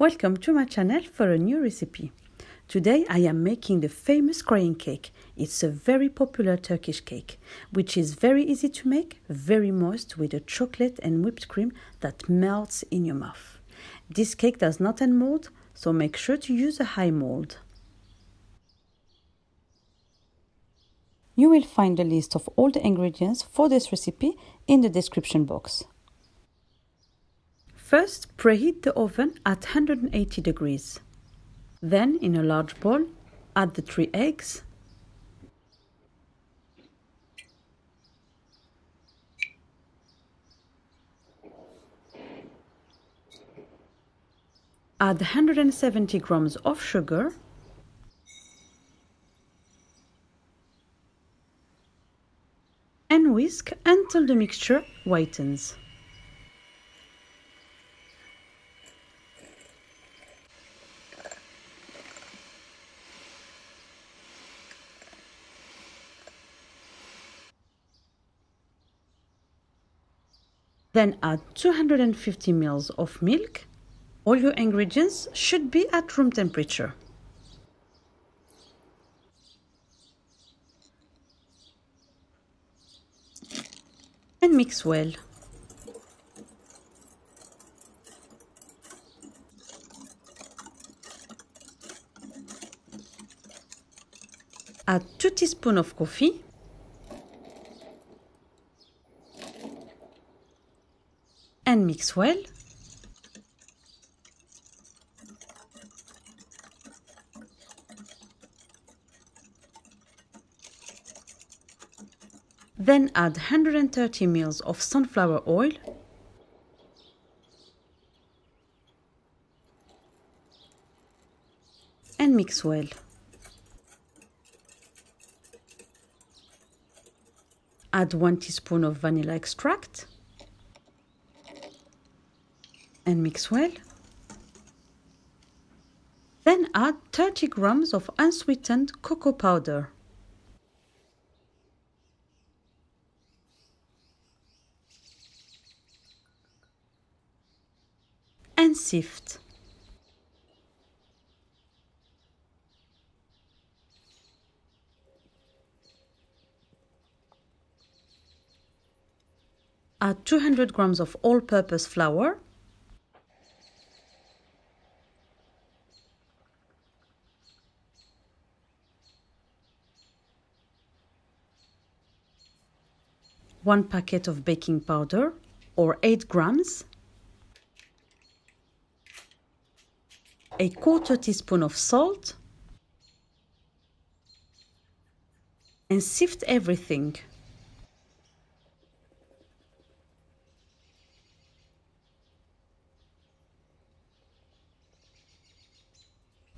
Welcome to my channel for a new recipe. Today I am making the famous Ağlayan Kek. It's a very popular Turkish cake, which is very easy to make, very moist with a chocolate and whipped cream that melts in your mouth. This cake does not unmold, so make sure to use a high mold. You will find a list of all the ingredients for this recipe in the description box. First, preheat the oven at 180 degrees. Then, in a large bowl, add the 3 eggs, add 170 grams of sugar, and whisk until the mixture whitens. Then add 250 ml of milk. All your ingredients should be at room temperature. And mix well. Add 2 teaspoons of coffee. And mix well. Then add 130 ml of sunflower oil and mix well. Add 1 teaspoon of vanilla extract and mix well. Then add 30 grams of unsweetened cocoa powder. And sift. Add 200 grams of all-purpose flour. One packet of baking powder, or 8 grams, a quarter teaspoon of salt, and sift everything.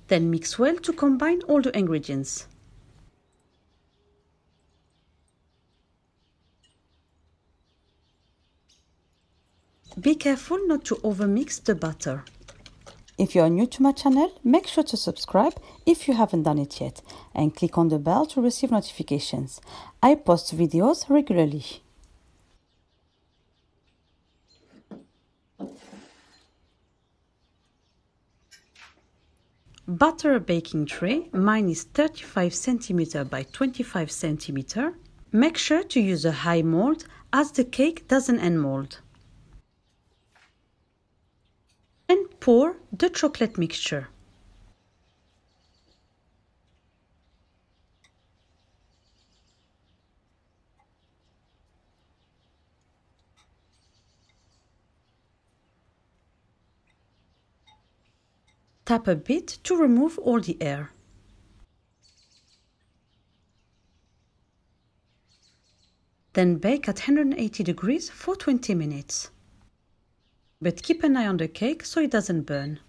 Then mix well to combine all the ingredients. Be careful not to overmix the batter. If you are new to my channel, make sure to subscribe if you haven't done it yet and click on the bell to receive notifications. I post videos regularly. Butter a baking tray. Mine is 35 cm by 25 cm. Make sure to use a high mold as the cake doesn't unmold. And pour the chocolate mixture. Tap a bit to remove all the air. Then bake at 180 degrees for 20 minutes. But keep an eye on the cake so it doesn't burn.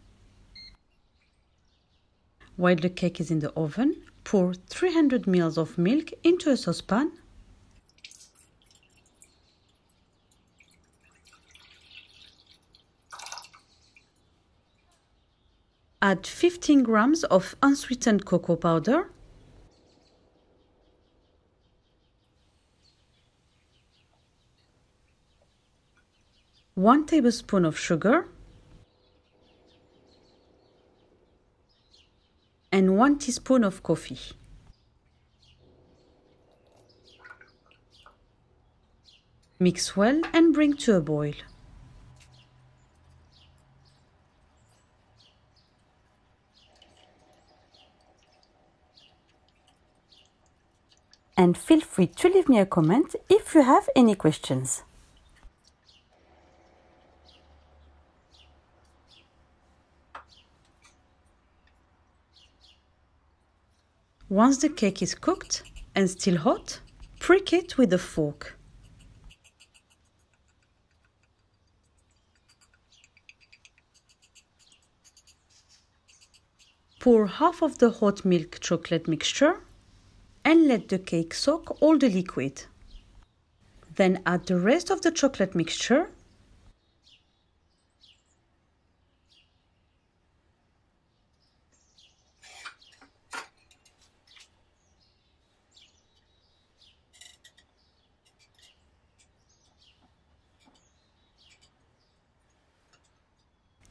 While the cake is in the oven, pour 300 ml of milk into a saucepan. Add 15 grams of unsweetened cocoa powder. 1 tablespoon of sugar, and 1 teaspoon of coffee. Mix well and bring to a boil. And feel free to leave me a comment if you have any questions. Once the cake is cooked and still hot, prick it with a fork. Pour half of the hot milk chocolate mixture and let the cake soak all the liquid. Then add the rest of the chocolate mixture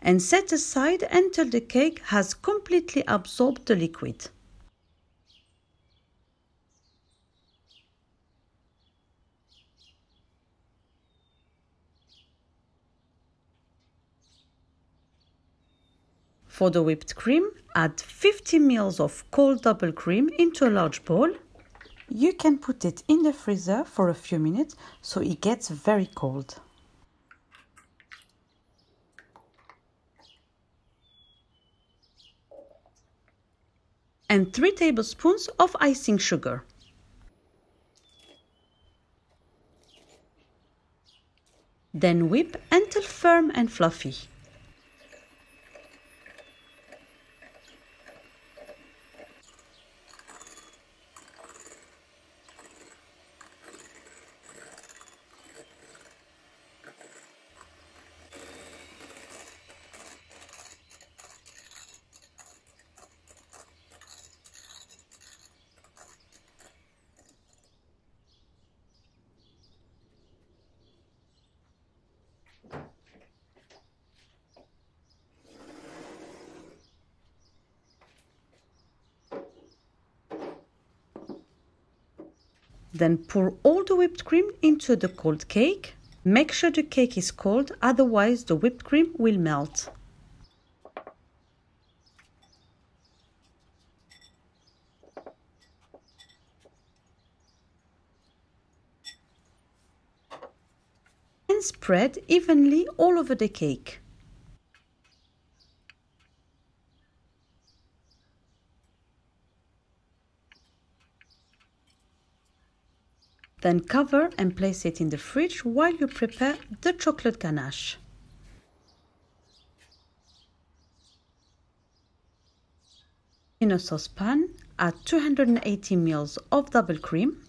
and set aside until the cake has completely absorbed the liquid. For the whipped cream, add 50 ml of cold double cream into a large bowl. You can put it in the freezer for a few minutes so it gets very cold. And 3 tablespoons of icing sugar. Then whip until firm and fluffy. Then pour all the whipped cream into the cold cake. Make sure the cake is cold, otherwise the whipped cream will melt. And spread evenly all over the cake. Then cover and place it in the fridge while you prepare the chocolate ganache. In a saucepan, add 280 ml of double cream.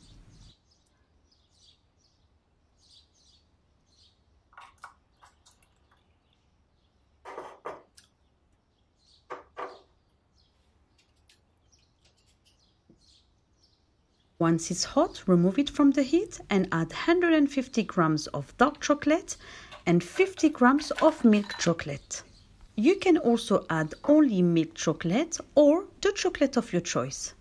Once it's hot, remove it from the heat and add 150 grams of dark chocolate and 50 grams of milk chocolate. You can also add only milk chocolate or the chocolate of your choice.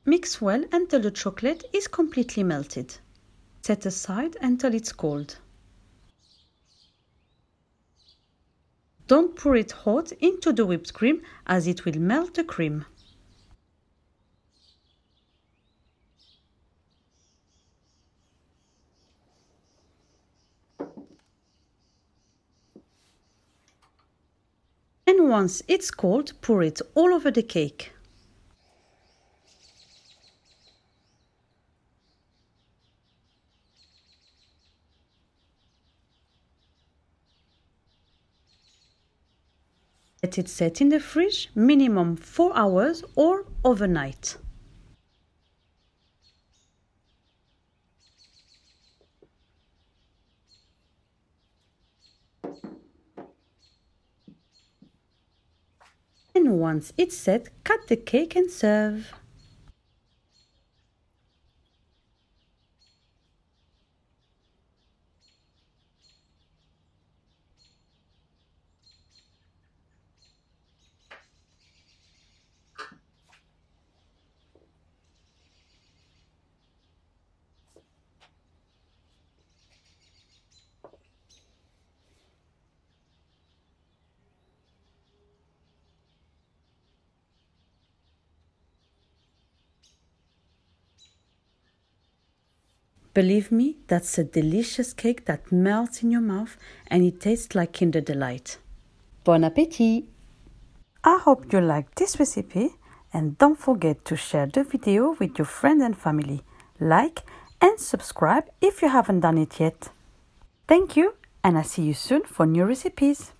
Mix well until the chocolate is completely melted. Set aside until it's cold. Don't pour it hot into the whipped cream as it will melt the cream. And once it's cold, pour it all over the cake. Let it set in the fridge minimum 4 hours or overnight. And once it's set, cut the cake and serve. Believe me, that's a delicious cake that melts in your mouth and it tastes like Kinder Delight. Bon appétit! I hope you liked this recipe and don't forget to share the video with your friends and family. Like and subscribe if you haven't done it yet. Thank you, and I see you soon for new recipes.